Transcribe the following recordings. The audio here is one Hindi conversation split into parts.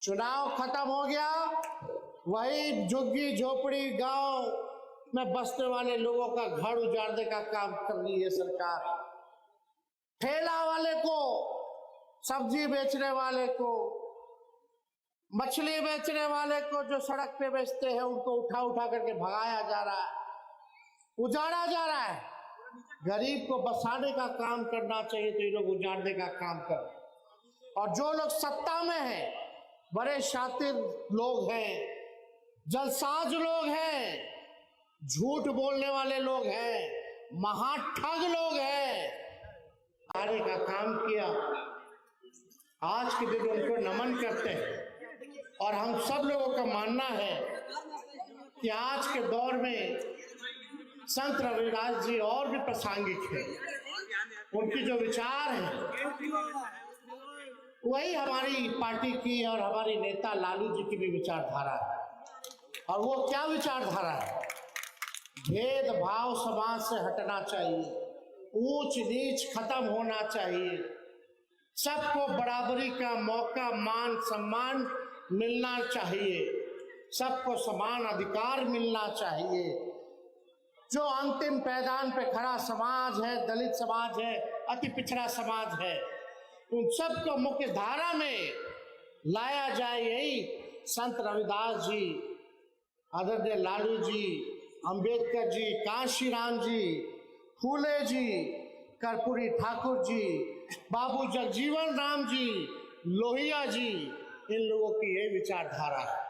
चुनाव खत्म हो गया, वही झुग्गी झोपड़ी गांव में बसने वाले लोगों का घर उजाड़ने का काम कर रही है सरकार। ठेला वाले को, सब्जी बेचने वाले को, मछली बेचने वाले को, जो सड़क पे बेचते हैं उनको उठा उठा करके भगाया जा रहा है, उजाड़ा जा रहा है। गरीब को बसाने का काम करना चाहिए तो ये लोग उजाड़ने का काम कर। और जो लोग सत्ता में हैं, बड़े शातिर लोग हैं, जलसाज लोग हैं, झूठ बोलने वाले लोग हैं, महाठग लोग हैं, आने का काम किया। आज के दिन उनको नमन करते हैं। और हम सब लोगों का मानना है कि आज के दौर में संत रविदास जी और भी प्रासंगिक है। उनके जो विचार हैं वही हमारी पार्टी की और हमारी नेता लालू जी की भी विचारधारा है। और वो क्या विचारधारा है? भेदभाव समाज से हटना चाहिए, ऊंच नीच खत्म होना चाहिए, सबको बराबरी का मौका, मान सम्मान मिलना चाहिए, सबको समान अधिकार मिलना चाहिए। जो अंतिम पैदान पे खड़ा समाज है, दलित समाज है, अति पिछड़ा समाज है, उन सबको मुख्य धारा में लाया जाए। यही संत रविदास जी, आदरणीय लालू जी, अंबेडकर जी, कांशीराम जी, फूले जी, कर्पूरी ठाकुर जी, बाबू जगजीवन राम जी, लोहिया जी, इन लोगों की यही विचारधारा है।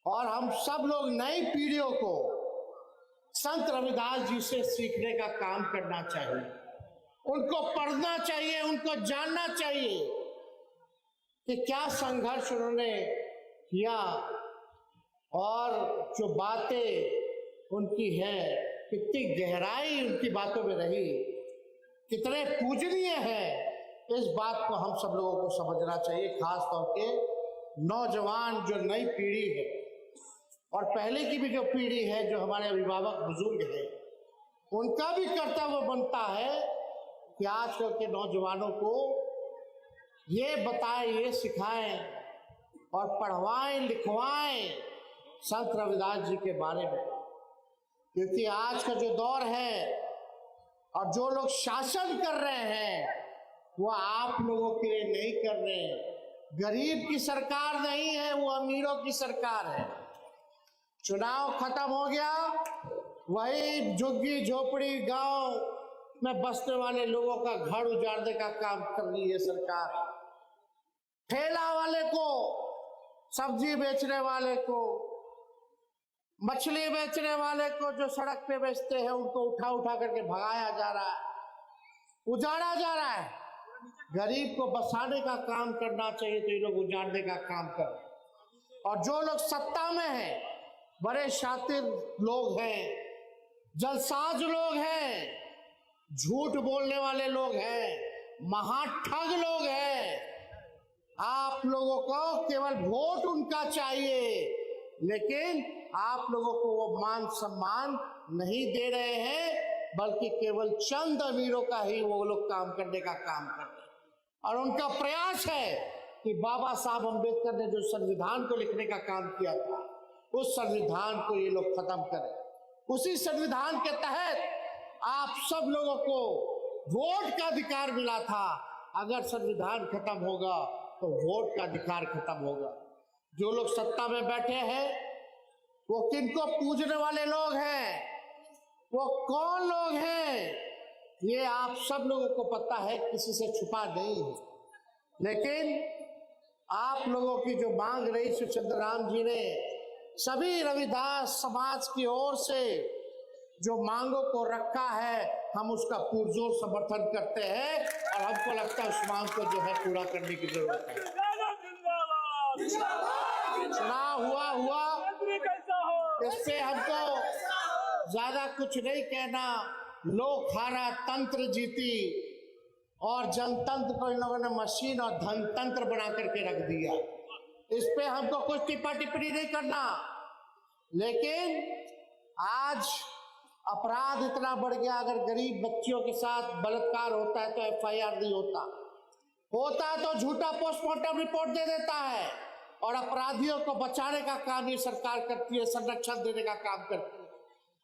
और हम सब लोग नई पीढ़ियों को संत रविदास जी से सीखने का काम करना चाहिए, उनको पढ़ना चाहिए, उनको जानना चाहिए कि क्या संघर्ष उन्होंने किया और जो बातें उनकी है, कितनी गहराई उनकी बातों में रही, कितने पूजनीय है। इस बात को हम सब लोगों को समझना चाहिए, खास तौर पे नौजवान जो नई पीढ़ी है और पहले की भी जो पीढ़ी है, जो हमारे अभिभावक बुजुर्ग हैं, उनका भी कर्तव्य बनता है कि आजकल के नौजवानों को ये बताएं, ये सिखाएं और पढ़वाएं, लिखवाएं संत रविदास जी के बारे में। क्योंकि आज का जो दौर है और जो लोग शासन कर रहे हैं वो आप लोगों के लिए नहीं कर रहे हैं। गरीब की सरकार नहीं है, वो अमीरों की सरकार है। चुनाव खत्म हो गया, वही झुग्गी झोपड़ी गांव में बसने वाले लोगों का घर उजाड़ने का काम कर रही है सरकार। ठेला वाले को, सब्जी बेचने वाले को, मछली बेचने वाले को, जो सड़क पे बेचते हैं उनको उठा उठा करके भगाया जा रहा है, उजाड़ा जा रहा है। गरीब को बसाने का काम करना चाहिए तो ये लोग उजाड़ने का काम कर। और जो लोग सत्ता में हैं, बड़े शातिर लोग हैं, जलसाज लोग हैं, झूठ बोलने वाले लोग हैं, महाठग लोग हैं। आप लोगों को केवल वोट उनका चाहिए, लेकिन आप लोगों को वो मान सम्मान नहीं दे रहे हैं, बल्कि केवल चंद अमीरों का ही वो लोग काम करने का काम कर रहे हैं। और उनका प्रयास है कि बाबा साहब अम्बेडकर ने जो संविधान को लिखने का काम किया था, उस संविधान को ये लोग खत्म करें। उसी संविधान के तहत आप सब लोगों को वोट का अधिकार मिला था। अगर संविधान खत्म होगा तो वोट का अधिकार खत्म होगा। जो लोग सत्ता में बैठे हैं वो किनको पूजने वाले लोग हैं, वो कौन लोग हैं, ये आप सब लोगों को पता है, किसी से छुपा नहीं है। लेकिन आप लोगों की जो मांग रही सुचंद्र राम जी ने सभी रविदास समाज की ओर से जो मांगों को रखा है, हम उसका पुरजोर समर्थन करते हैं और हमको लगता है उस मांग को जो है पूरा करने की जरूरत है। चुनाव हुआ, इससे हमको ज्यादा कुछ नहीं कहना। लोकहारा तंत्र जीती और जनतंत्र को इन लोगों ने मशीन और धनतंत्र बना करके रख दिया। इस पे हमको कुछ टिप्पा टिप्पणी नहीं करना। लेकिन आज अपराध इतना बढ़ गया, अगर गरीब बच्चियों के साथ बलात्कार होता है तो एफआईआर नहीं होता। होता है तो झूठा पोस्टमार्टम रिपोर्ट दे देता है, और अपराधियों को बचाने का काम ये सरकार करती है, संरक्षण देने का काम करती है।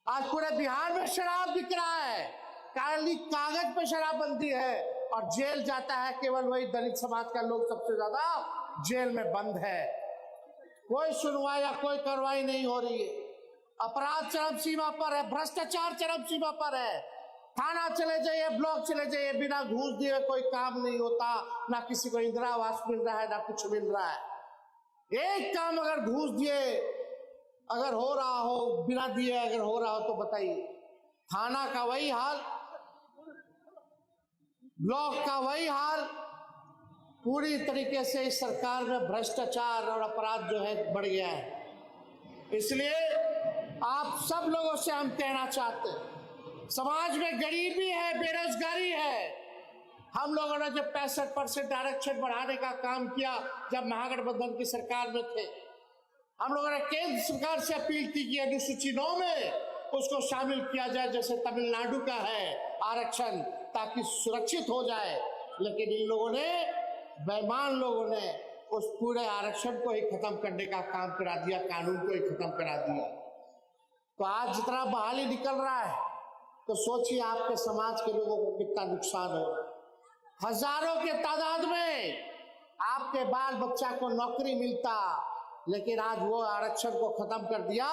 आज पूरे बिहार में शराब बिक रहा है, खाली कागज पे शराबबंदी है, और जेल जाता है केवल वही दलित समाज का लोग सबसे ज्यादा जेल में बंद है। कोई सुनवाई या कोई कार्रवाई नहीं हो रही है। अपराध चरम सीमा पर है, भ्रष्टाचार चरम सीमा पर है। थाना चले जाइए, ब्लॉक चले जाइए, बिना घूस दिए कोई काम नहीं होता, ना किसी को इंदिरा आवास मिल रहा है, ना कुछ मिल रहा है। एक काम अगर घूस दिए अगर हो रहा हो, बिना दिए अगर हो रहा हो तो बताइए। थाना का वही हाल, ब्लॉक का वही हाल। पूरी तरीके से इस सरकार में भ्रष्टाचार और अपराध जो है बढ़ गया है। इसलिए आप सब लोगों से हम कहना चाहते हैं, समाज में गरीबी है, बेरोजगारी है। हम लोगों ने जब 65% आरक्षण बढ़ाने का काम किया, जब महागठबंधन की सरकार में थे, हम लोगों ने केंद्र सरकार से अपील की कि अनुसूची 9 में उसको शामिल किया जाए, जैसे तमिलनाडु का है आरक्षण, ताकि सुरक्षित हो जाए। लेकिन इन लोगों ने, बेईमान लोगों ने उस पूरे आरक्षण को ही खत्म करने का काम करा दिया, कानून को ही खत्म करा दिया। तो आज जितना बहाली निकल रहा है, तो सोचिए आपके समाज के लोगों को कितना नुकसान हो रहा है। हजारों के तादाद में आपके बाल बच्चा को नौकरी मिलता, लेकिन आज वो आरक्षण को खत्म कर दिया,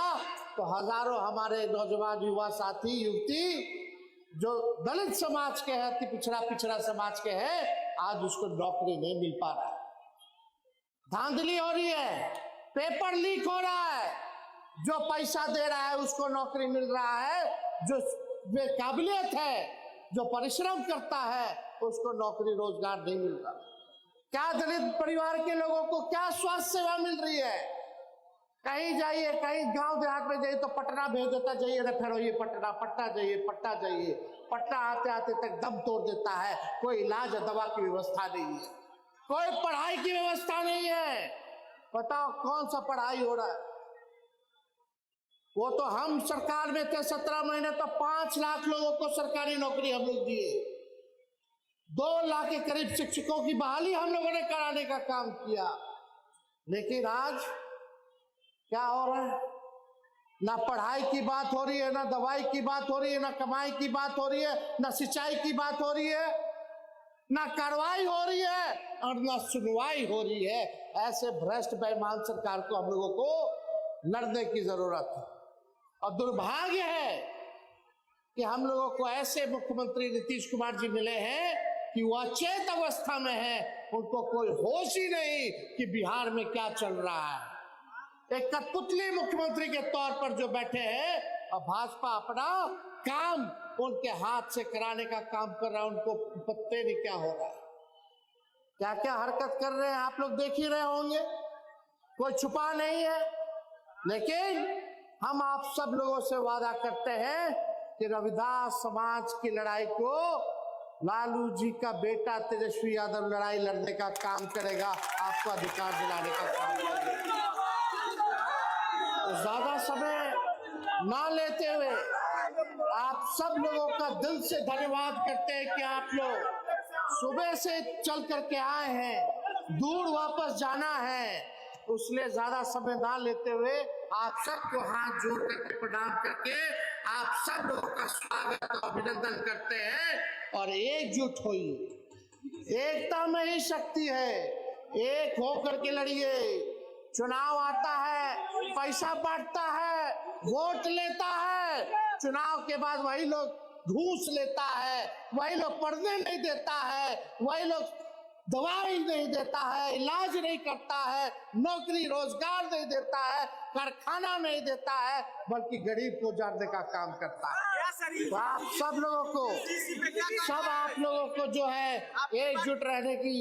तो हजारों हमारे नौजवान युवा साथी युवती जो दलित समाज के हैं, पिछड़ा समाज के हैं, आज उसको नौकरी नहीं मिल पा रहा है। धांधली हो रही है, पेपर लीक हो रहा है, जो पैसा दे रहा है उसको नौकरी मिल रहा है, जो बेकाबिलियत है, जो परिश्रम करता है, उसको नौकरी रोजगार नहीं मिल रहा। क्या दलित परिवार के लोगों को क्या स्वास्थ्य सेवा मिल रही है? कहीं जाइए, कहीं गांव देहात में जाइए तो पटना भेज देता, जाइए ना फिर ये पटना जाइए, पटना आते आते तक दम तोड़ देता है। कोई इलाज दवा की व्यवस्था नहीं है, कोई पढ़ाई की व्यवस्था नहीं है। बताओ कौन सा पढ़ाई हो रहा है? वो तो हम सरकार में थे 17 महीने, तो 5 लाख लोगों को सरकारी नौकरी हम लोग दिए। 2 लाख के करीब शिक्षकों की बहाली हम लोगों ने कराने का काम किया। लेकिन आज क्या हो रहा है? ना पढ़ाई की बात हो रही है, ना दवाई की बात हो रही है, ना कमाई की बात हो रही है, ना सिंचाई की बात हो रही है, ना कार्रवाई हो रही है, और ना सुनवाई हो रही है। ऐसे भ्रष्ट बेईमान सरकार को हम लोगों को लड़ने की जरूरत है। और दुर्भाग्य है कि हम लोगों को ऐसे मुख्यमंत्री नीतीश कुमार जी मिले हैं कि वो अचेत अवस्था में है, उनको कोई होश ही नहीं कि बिहार में क्या चल रहा है। एक कठपुतली मुख्यमंत्री के तौर पर जो बैठे हैं, और भाजपा अपना काम उनके हाथ से कराने का काम कर रहा है, उनको पत्ते नहीं क्या हो रहा है, क्या क्या हरकत कर रहे हैं आप लोग देख ही रहे होंगे, कोई छुपा नहीं है। लेकिन हम आप सब लोगों से वादा करते हैं कि रविदास समाज की लड़ाई को लालू जी का बेटा तेजस्वी यादव लड़ाई लड़ने का काम करेगा, आपको अधिकार दिलाने का काम करेगा। तो ज्यादा समय ना लेते हुए आप सब लोगों का दिल से धन्यवाद करते हैं कि आप लोग सुबह से चल करके आए हैं, दूर वापस जाना है, उसलिए ज्यादा समय ना लेते हुए आप सबको हाथ जोड़ करके प्रणाम करके आप सब लोगों का स्वागत और अभिनंदन करते हैं। और एकजुट होइए, एकता में ही शक्ति है, एक होकर के लड़िए। चुनाव आता है, पैसा बांटता है, वोट लेता है, चुनाव के बाद वही लोग घूस लेता है, वही लोग पढ़ने नहीं देता है, वही लोग दवाई नहीं देता है, इलाज नहीं करता है, नौकरी रोजगार नहीं देता है, कारखाना नहीं देता है, बल्कि गरीब को जाने का काम करता है। तो आप सब लोगों को जो है एकजुट रहने की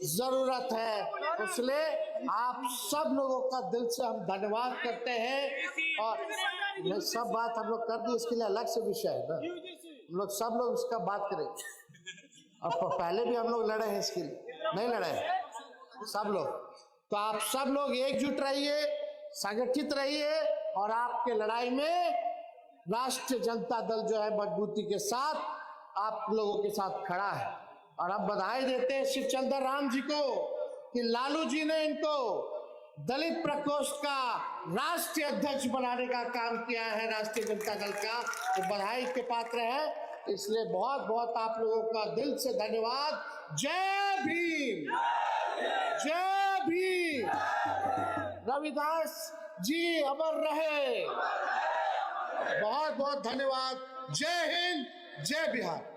जरूरत है, इसलिए आप सब लोगों का दिल से हम धन्यवाद करते हैं। और ये सब बात हम लोग कर दी, इसके लिए अलग से विषय है ना, हम लोग सब लोग इसका बात करेंगे। अब पहले भी हम लोग लड़े हैं, इसके लिए नहीं लड़े सब लोग। तो आप सब लोग एकजुट रहिए, संगठित रहिए, और आपके लड़ाई में राष्ट्रीय जनता दल जो है मजबूती के साथ आप लोगों के साथ खड़ा है। और अब बधाई देते हैं शिवचंद्र राम जी को कि लालू जी ने इनको दलित प्रकोष्ठ का राष्ट्रीय अध्यक्ष बनाने का काम किया है राष्ट्रीय जनता दल का, तो बधाई के पात्र है। इसलिए बहुत बहुत आप लोगों का दिल से धन्यवाद। जय भीम, जय भीम। रविदास जी अमर रहे। बहुत बहुत धन्यवाद। जय हिंद, जय बिहार।